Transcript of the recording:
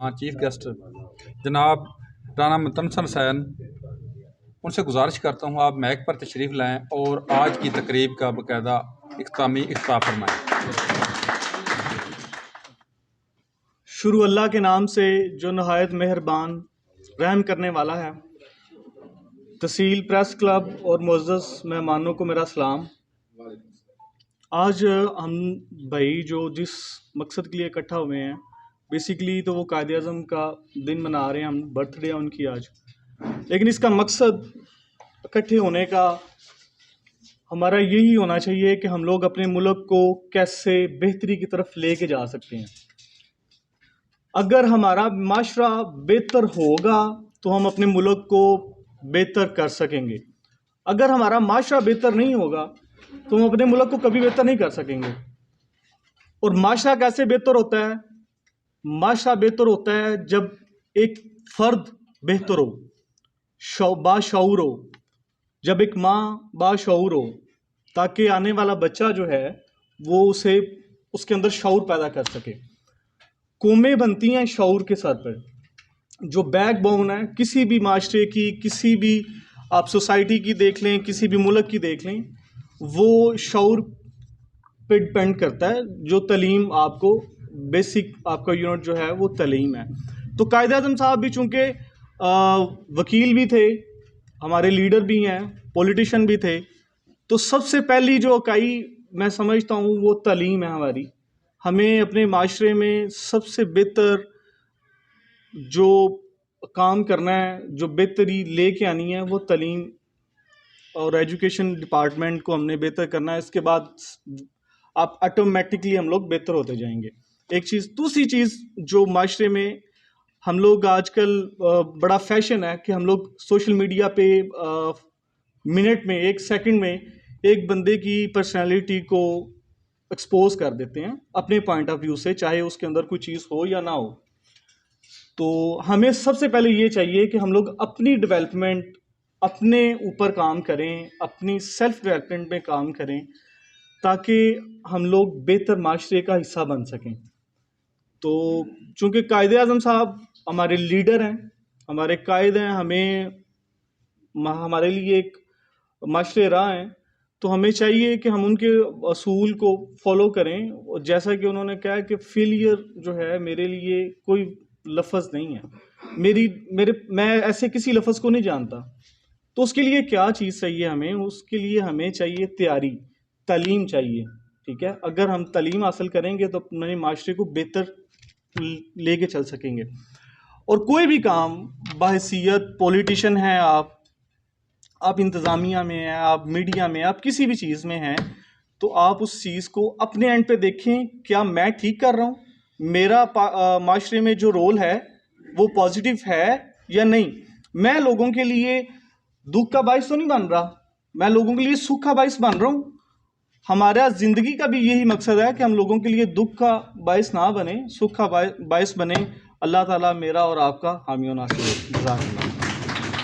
Chief guest جناب رانا متنسن حسین، ان سے گزارش کرتا ہوں آپ میک پر تشریف لائیں اور آج کی تقریب کا باقاعدہ اختتامی افتتاح فرمائیں۔ شروع اللہ کے نام سے جو نہایت مہربان رحم کرنے والا ہے۔ تحصیل پریس کلب اور معزز مہمانوں کو میرا سلام۔ آج ہم بھائی جو جس مقصد کے لیے اکٹھا ہوئے ہیں، بیسیکلی تو وہ قائد اعظم کا دن منا رہے ہیں، ہم برتھ ڈے ہے ان کی آج، لیکن اس کا مقصد اکٹھے ہونے کا ہمارا یہی ہونا چاہیے کہ ہم لوگ اپنے ملک کو کیسے بہتری کی طرف لے کے جا سکتے ہیں۔ اگر ہمارا معاشرہ بہتر ہوگا تو ہم اپنے ملک کو بہتر کر سکیں گے۔ اگر ہمارا معاشرہ بہتر نہیں ہوگا تو ہم اپنے ملک کو کبھی بہتر نہیں کر سکیں گے۔ اور معاشرہ کیسے بہتر ہوتا ہے؟ معاشرہ بہتر ہوتا ہے جب ایک فرد بہتر ہو، باشعور ہو، جب ایک ماں باشعور ہو، تاکہ آنے والا بچہ جو ہے وہ اس کے اندر شعور پیدا کر سکے۔ قومیں بنتی ہیں شعور کے سر پر۔ جو بیک بون ہے کسی بھی معاشرے کی، کسی بھی آپ سوسائٹی کی دیکھ لیں، کسی بھی ملک کی دیکھ لیں، وہ شعور پہ ڈپینڈ کرتا ہے۔ جو تعلیم آپ کو بیسک آپ کا یونٹ جو ہے وہ تعلیم ہے۔ تو قائد اعظم صاحب بھی چونکہ وکیل بھی تھے، ہمارے لیڈر بھی ہیں، پولیٹیشین بھی تھے، تو سب سے پہلی جو اکائی میں سمجھتا ہوں وہ تعلیم ہے ہماری۔ ہمیں اپنے معاشرے میں سب سے بہتر جو کام کرنا ہے، جو بہتری لے کے آنی ہے، وہ تعلیم اور ایجوکیشن ڈپارٹمنٹ کو ہم نے بہتر کرنا ہے۔ اس کے بعد آپ آٹومیٹکلی ہم لوگ بہتر ہوتے جائیں گے۔ ایک چیز، دوسری چیز جو معاشرے میں ہم لوگ آج کل بڑا فیشن ہے کہ ہم لوگ سوشل میڈیا پہ منٹ میں، ایک سیکنڈ میں ایک بندے کی پرسنالٹی کو ایکسپوز کر دیتے ہیں اپنے پوائنٹ آف ویو سے، چاہے اس کے اندر کوئی چیز ہو یا نہ ہو۔ تو ہمیں سب سے پہلے یہ چاہیے کہ ہم لوگ اپنی ڈیولپمنٹ، اپنے اوپر کام کریں، اپنی سیلف ڈیولپمنٹ میں کام کریں، تاکہ ہم لوگ بہتر معاشرے کا حصہ بن سکیں۔ تو چونکہ قائد اعظم صاحب ہمارے لیڈر ہیں، ہمارے قائد ہیں، ہمارے لیے ایک معاشرے راہ ہیں، تو ہمیں چاہیے کہ ہم ان کے اصول کو فالو کریں۔ جیسا کہ انہوں نے کہا کہ فیلئر جو ہے میرے لیے کوئی لفظ نہیں ہے، میں ایسے کسی لفظ کو نہیں جانتا۔ تو اس کے لیے کیا چیز چاہیے ہمیں؟ اس کے لیے ہمیں چاہیے تیاری، تعلیم چاہیے، ٹھیک ہے؟ اگر ہم تعلیم حاصل کریں گے تو اپنے معاشرے کو بہتر لے کے چل سکیں گے۔ اور کوئی بھی کام بحیثیت پولیٹیشین ہیں، آپ انتظامیہ میں ہیں، آپ میڈیا میں، آپ کسی بھی چیز میں ہیں، تو آپ اس چیز کو اپنے اینڈ پہ دیکھیں، کیا میں ٹھیک کر رہا ہوں؟ میرا معاشرے میں جو رول ہے وہ پازیٹیو ہے یا نہیں؟ میں لوگوں کے لیے دکھ کا باعث تو نہیں بن رہا، میں لوگوں کے لیے سکھ کا باعث بن رہا ہوں۔ ہمارا زندگی کا بھی یہی مقصد ہے کہ ہم لوگوں کے لیے دکھ کا باعث نہ بنے، سکھ کا باعث بنے۔ اللہ تعالیٰ میرا اور آپ کا حامی و ناصر ہو۔